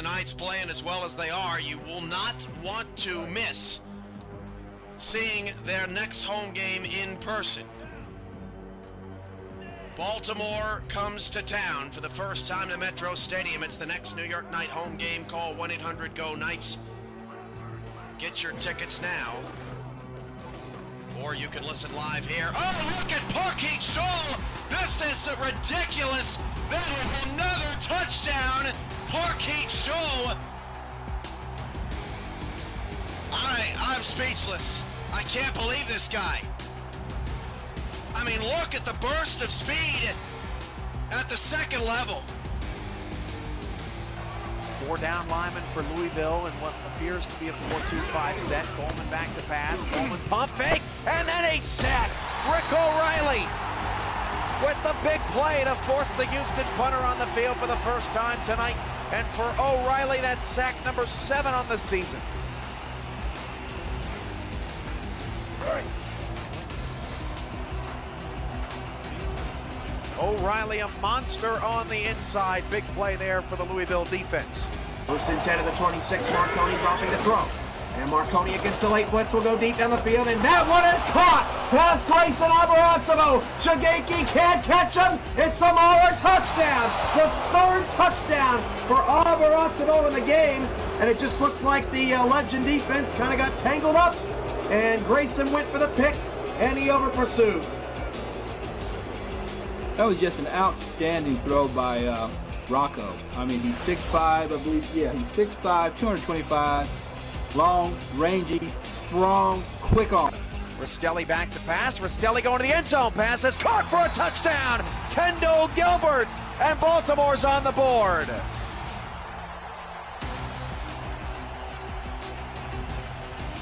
Knights playing as well as they are, you will not want to miss seeing their next home game in person. Baltimore comes to town for the first time to Metro Stadium. It's the next New York Knight home game. Call 1-800-GO-KNIGHTS. Get your tickets now. Or you can listen live here. Oh, look at Parkeet Scholl! This is ridiculous! That is another touchdown! Parkeet Scholl! I'm speechless. I can't believe this guy. I mean, look at the burst of speed at the second level. 4 down linemen for Louisville in what appears to be a 4-2-5 set. Coleman back to pass. Coleman pump fake, and then a sack. Rick O'Reilly with the big play to force the Houston punter on the field for the first time tonight. And for O'Reilly, that's sack number 7 on the season. O'Reilly, a monster on the inside. Big play there for the Louisville defense. First and 10 of the 26, Marconi dropping the throw. And Marconi against the late blitz will go deep down the field, and that one is caught! Pass Grayson Abarazzo. Shigeki can't catch him. It's a Maurer touchdown. The 3rd touchdown for Abarazzo in the game. And it just looked like the Legend defense kind of got tangled up. And Grayson went for the pick, and he over pursued. That was just an outstanding throw by Rocco. I mean, he's 6'5", I believe. Yeah, he's 6'5", 225, long, rangy, strong, quick arm. Rastelli back to pass. Rastelli going to the end zone. Pass is caught for a touchdown. Kendall Gilbert, and Baltimore's on the board.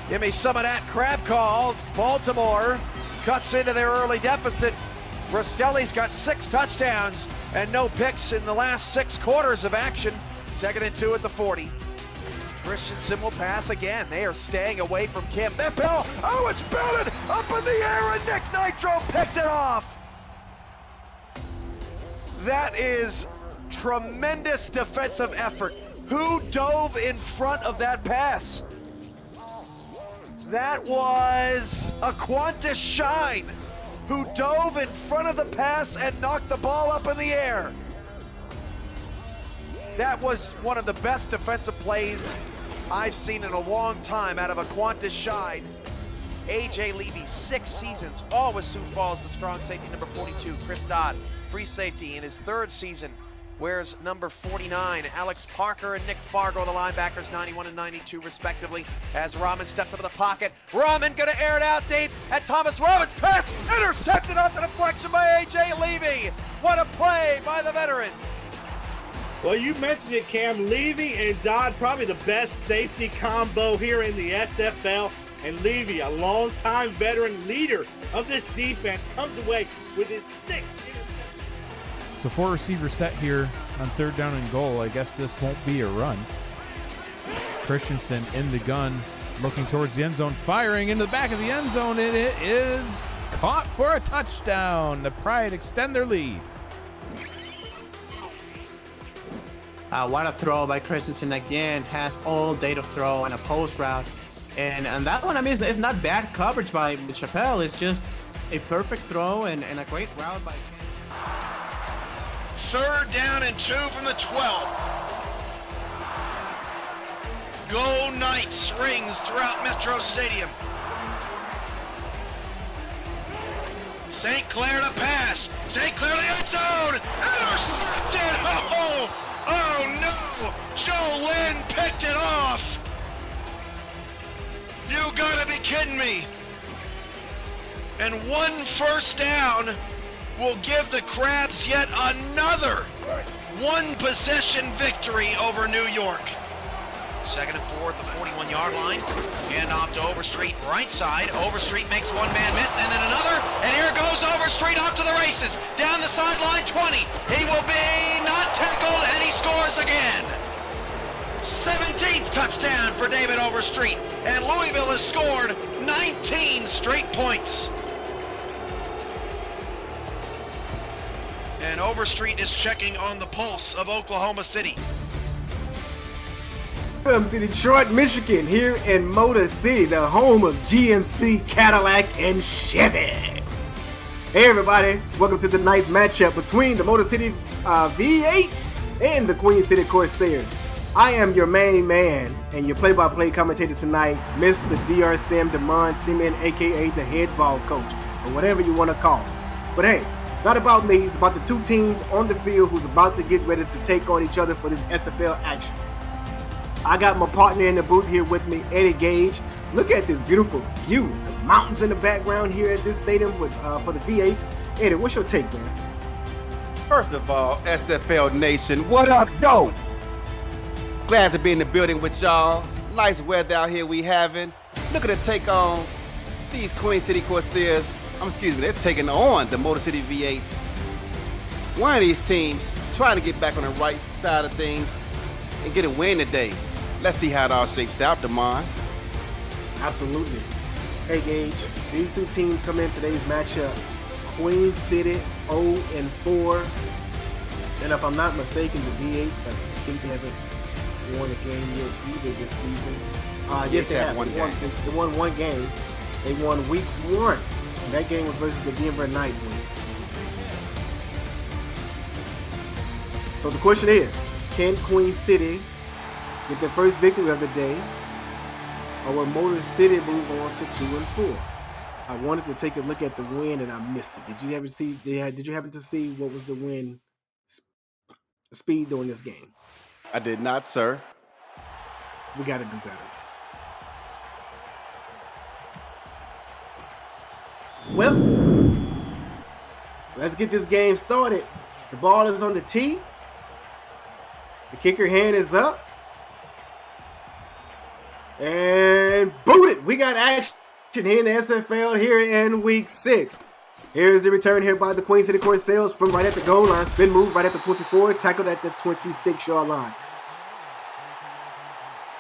Give me some of that crab call. Baltimore cuts into their early deficit. Rastelli's got 6 touchdowns and no picks in the last 6 quarters of action. 2nd and 2 at the 40. Christensen will pass again. They are staying away from Kim. That ball, oh, it's belted up in the air, and Nick Nitro picked it off. That is tremendous defensive effort. Who dove in front of that pass? That was a Qantas Shine, who dove in front of the pass and knocked the ball up in the air. That was one of the best defensive plays I've seen in a long time out of a Qantas Shine. A.J. Levy, 6 seasons, all with Sioux Falls, the strong safety number 42. Chris Dodd, free safety in his 3rd season, wears number 49. Alex Parker and Nick Fargo, the linebackers, 91 and 92 respectively, as Rahman steps up in the pocket. Rahman gonna air it out deep, and Thomas Rahman's pass intercepted off the deflection by A.J. Levy. What a play by the veteran. Well, you mentioned it, Cam. Levy and Dodd, probably the best safety combo here in the SFL. And Levy, a longtime veteran leader of this defense, comes away with his 6th interception. So 4 receiver set here on 3rd down and goal. I guess this won't be a run. Christensen in the gun, looking towards the end zone, firing into the back of the end zone, and it is caught for a touchdown. The Pride extend their lead. What a throw by Christensen again. Has all day to throw on a post route. And that one, I mean, it's not bad coverage by Chappelle. It's just a perfect throw and a great route by... 3rd down and 2 from the 12. Go Knights rings throughout Metro Stadium. St. Clair to pass. St. Clair to the end zone. Intercepted. Oh no. Joe Lynn picked it off. You gotta be kidding me. And 1 first down will give the Crabs yet another 1-possession victory over New York. 2nd and 4 at the 41-yard line. Hand off to Overstreet, right side. Overstreet makes 1-man miss, and then another. And here goes Overstreet off to the races. Down the sideline, 20. He will be not tackled, and he scores again. 17th touchdown for David Overstreet, and Louisville has scored 19 straight points. And Overstreet is checking on the pulse of Oklahoma City. Welcome to Detroit, Michigan, here in Motor City, the home of GMC, Cadillac, and Chevy. Hey everybody, welcome to tonight's matchup between the Motor City V8s and the Queen City Corsairs. I am your main man and your play-by-play commentator tonight, Mr. Dr. Sam Damon Seaman, aka the head ball coach, or whatever you want to call him. But hey, it's not about me, it's about the two teams on the field who's about to get ready to take on each other for this SFL action. I got my partner in the booth here with me, Eddie Gage. Look at this beautiful view. The mountains in the background here at this stadium with for the V8s. Eddie, what's your take, man? First of all, SFL Nation, what up, though? Glad to be in the building with y'all. Nice weather out here we having. Looking to take on these Queen City Corsairs. They're taking on the Motor City V8s. One of these teams trying to get back on the right side of things and get a win today. Let's see how it all shapes out, Damon. Absolutely. Hey, Gage, these two teams come in today's matchup. Queen City 0-4. And if I'm not mistaken, the V8s, I think they haven't won a game yet either this season. Yes, they have. They won one game. They won week 1. And that game was versus the Denver Nightwings. So the question is, can Queen City get their first victory of the day, or will Motor City move on to 2-4? I wanted to take a look at the win and I missed it. Did you happen to see what was the win speed during this game? I did not, sir. We got to do better. Well, let's get this game started. The ball is on the tee. The kicker hand is up. And booted. We got action here in the SFL here in week 6. Here's the return here by the Queen City Corsairs from right at the goal line. Spin move right at the 24. Tackled at the 26-yard line.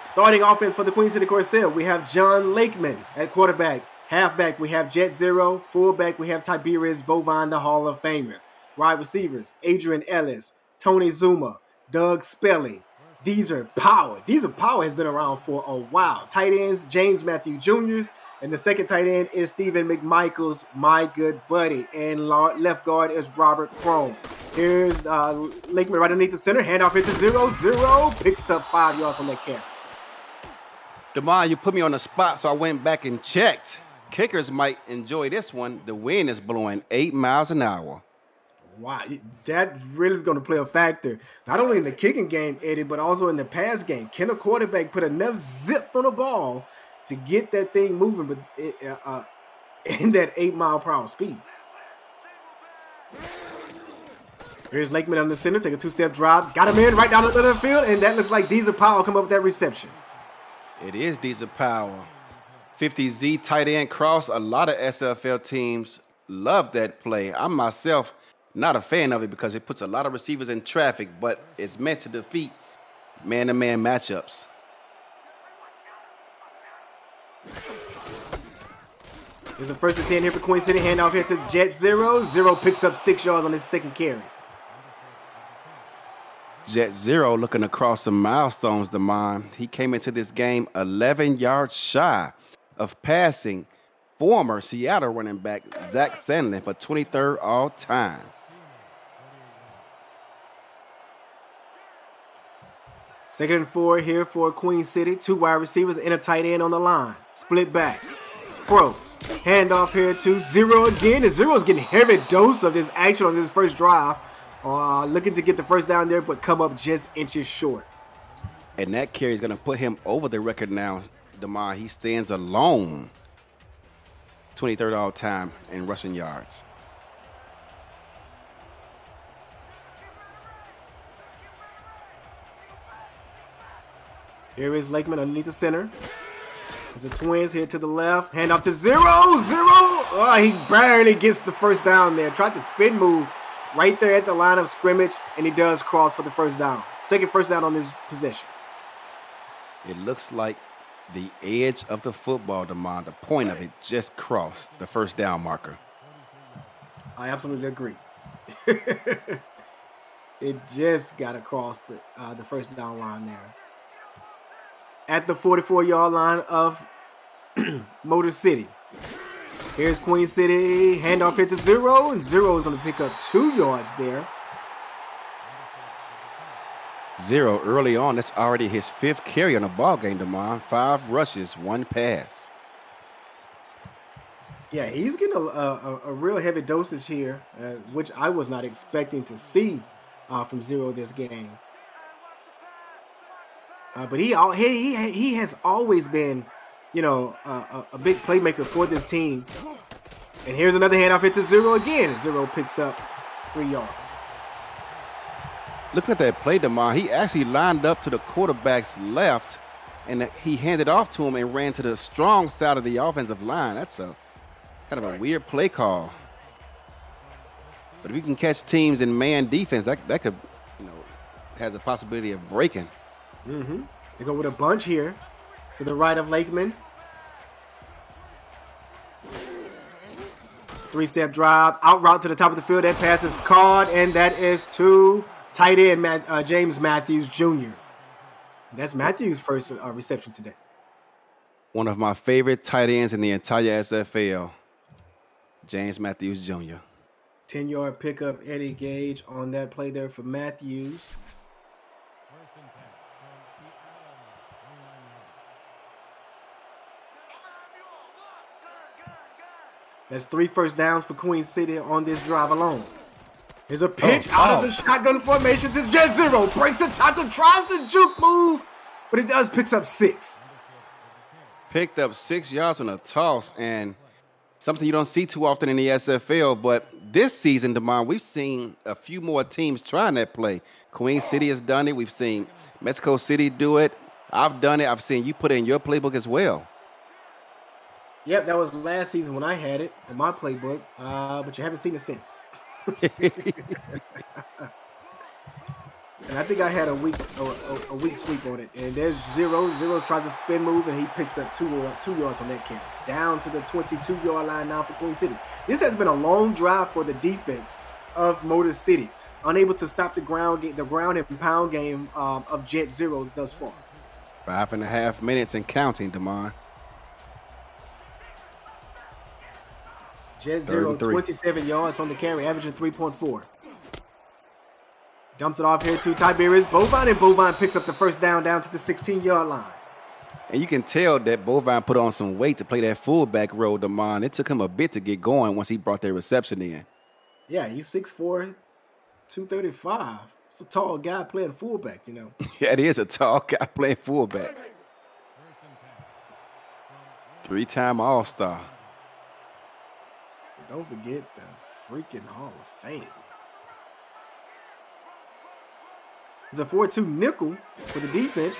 Starting offense for the Queen City Corsairs, we have John Lakeman at quarterback. Halfback, we have Jet Zero. Fullback, we have Tiberius Bovine, the Hall of Famer. Wide receivers, Adrian Ellis, Tony Zuma, Doug Spelling, Deezer Power. Deezer Power has been around for a while. Tight ends, James Matthew Jr. And the second tight end is Stephen McMichaels, my good buddy. And left guard is Robert Crone. Here's Lakeman right underneath the center. Handoff into 0-0. Picks up 5 yards on that carry. Damon, you put me on the spot, so I went back and checked. Kickers might enjoy this one. The wind is blowing 8 miles an hour. Wow, that really is going to play a factor. Not only in the kicking game, Eddie, but also in the pass game. Can a quarterback put enough zip on the ball to get that thing moving but in that 8-mile-per-hour speed? Here's Lakeman on the center. Take a 2-step drop. Got him in right down the middle of the field, and that looks like Deezer Powell come up with that reception. It is Deezer Powell. 50Z tight end cross. A lot of SFL teams love that play. I'm myself not a fan of it because it puts a lot of receivers in traffic, but it's meant to defeat man-to-man matchups. Here's the first and 10 here for Queen City. Handoff here to Jet Zero. Zero picks up 6 yards on his second carry. Jet Zero looking across some milestones, Damon. He came into this game 11 yards shy of passing former Seattle running back Zach Sandlin for 23rd all-time. Second and 4 here for Queen City. 2 wide receivers and a tight end on the line. Split back. Pro. Handoff here to Zero again. And Zero's getting a heavy dose of this action on this first drive. Looking to get the first down there, but come up just inches short. And that carry is going to put him over the record now, Damon. He stands alone. 23rd all-time in rushing yards. Here is Lakeman underneath the center. There's the Twins here to the left. Hand off to Zero. Oh, he barely gets the first down there. Tried to spin move right there at the line of scrimmage, and he does cross for the first down. Second first down on this possession. It looks like the edge of the football, Damon, the point of it just crossed the first down marker. I absolutely agree. It just got across the first down line there. at the 44-yard line of Motor City. Here's Queen City. Handoff hit to Zero, and Zero is going to pick up 2 yards there. Zero early on. That's already his 5th carry on the ball game, Damon. 5 rushes, 1 pass. Yeah, he's getting a real heavy dosage here, which I was not expecting to see from Zero this game. But he has always been, a big playmaker for this team. And here's another handoff hit to Zero again. Zero picks up 3 yards. Looking at that play, Damon, he actually lined up to the quarterback's left, and he handed off to him and ran to the strong side of the offensive line. That's a kind of a weird play call. But if you can catch teams in man defense, that could, has a possibility of breaking. Mm-hmm. They go with a bunch here to the right of Lakeman. 3-step drive, out route to the top of the field. That pass is caught, and that is to tight end James Matthews Jr. That's Matthews' first reception today. One of my favorite tight ends in the entire SFL, James Matthews Jr. 10-yard pickup, Eddie Gage on that play there for Matthews. That's 3 first downs for Queen City on this drive alone. Here's a pitch out of the shotgun formation to Jet Zero. Breaks a tackle, tries the juke move, but it picks up 6. Picked up 6 yards on a toss, and something you don't see too often in the SFL. But this season, Damon, we've seen a few more teams trying that play. Queen City has done it. We've seen Mexico City do it. I've done it. I've seen you put it in your playbook as well. Yep, that was last season when I had it in my playbook, but you haven't seen it since. And I think I had a weak sweep on it. And there's Zero. Zero tries a spin move, and he picks up 2 yards on that carry. Down to the 22-yard line now for Queen City. This has been a long drive for the defense of Motor City. Unable to stop the ground and pound game of Jet Zero thus far. 5.5 minutes and counting, Damon. Jet Zero, 27 yards on the carry, averaging 3.4. Dumps it off here to Tiberius Bovine, and Bovine picks up the first down to the 16-yard line. And you can tell that Bovine put on some weight to play that fullback role, Damon. It took him a bit to get going once he brought that reception in. Yeah, he's 6'4", 235. It's a tall guy playing fullback, Yeah, it is a tall guy playing fullback. 3-time All-Star. Don't forget the freaking Hall of Fame. It's a 4-2 nickel for the defense.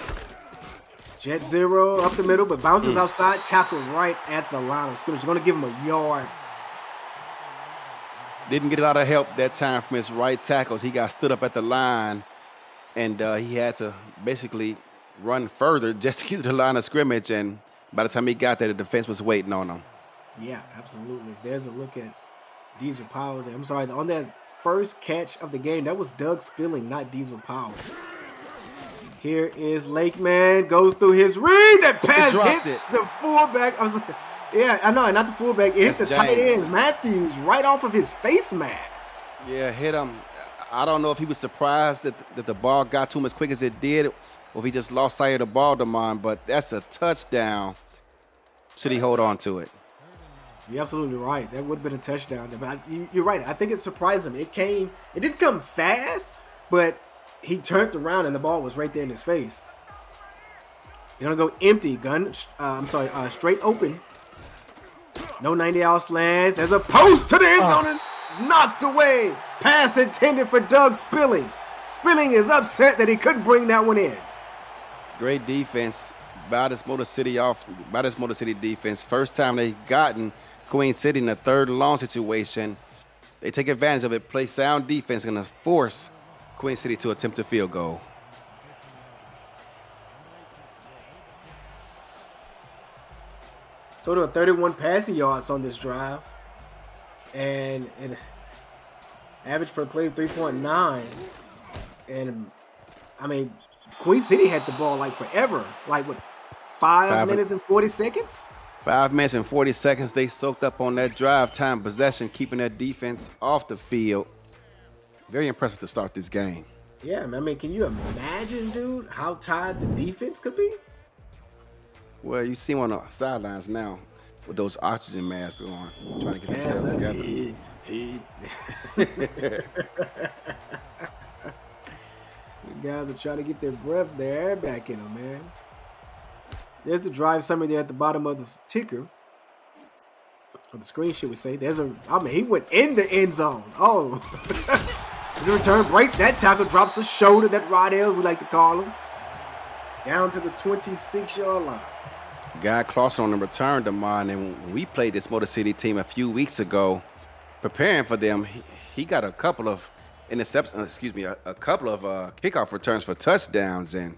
Jet Zero up the middle, but bounces outside. Tackle right at the line of scrimmage. Going to give him a yard. Didn't get a lot of help that time from his right tackles. He got stood up at the line, and he had to basically run further just to get to the line of scrimmage. And by the time he got there, the defense was waiting on him. Yeah, absolutely. There's a look at Diesel Powell there. I'm sorry, on that first catch of the game, that was Doug Spilling, not Diesel Powell. Here is Lakeman, goes through his read. That pass hit the fullback. I know, not the fullback. It hit the tight end, Matthews, right off of his face mask. Yeah, hit him. I don't know if he was surprised that the ball got to him as quick as it did, or if he just lost sight of the ball, Damon, but that's a touchdown. Should he hold on to it? You're absolutely right. That would have been a touchdown. But you're right. I think it surprised him. It didn't come fast, but he turned around and the ball was right there in his face. You're going to go empty. Straight open. No 90-out slants. There's a post to the end zone and knocked away. Pass intended for Doug Spilling. Spilling is upset that he couldn't bring that one in. Great defense by this Motor City defense. First time they've gotten Queen City in a 3rd and long situation. They take advantage of it, play sound defense, going to force Queen City to attempt a field goal. Total of 31 passing yards on this drive. And an average per play of 3.9. And, I mean, Queen City had the ball like forever. Like with 5 minutes and 40 seconds? 5 minutes and 40 seconds. They soaked up on that drive time possession, keeping that defense off the field. Very impressive to start this game. Yeah, man. I mean, can you imagine, dude, how tired the defense could be? Well, you see on the sidelines now with those oxygen masks on, trying to get themselves together. The guys are trying to get their breath, their air back in them, man. There's the drive summary there at the bottom of the ticker. Or the screen, should we say. He went in the end zone. Oh. The return breaks. That tackle drops a shoulder, that Rydell, we like to call him. Down to the 26-yard line. Guy Clausen on the return to mine, and when we played this Motor City team a few weeks ago, preparing for them, he got a couple of interceptions, a couple of kickoff returns for touchdowns, and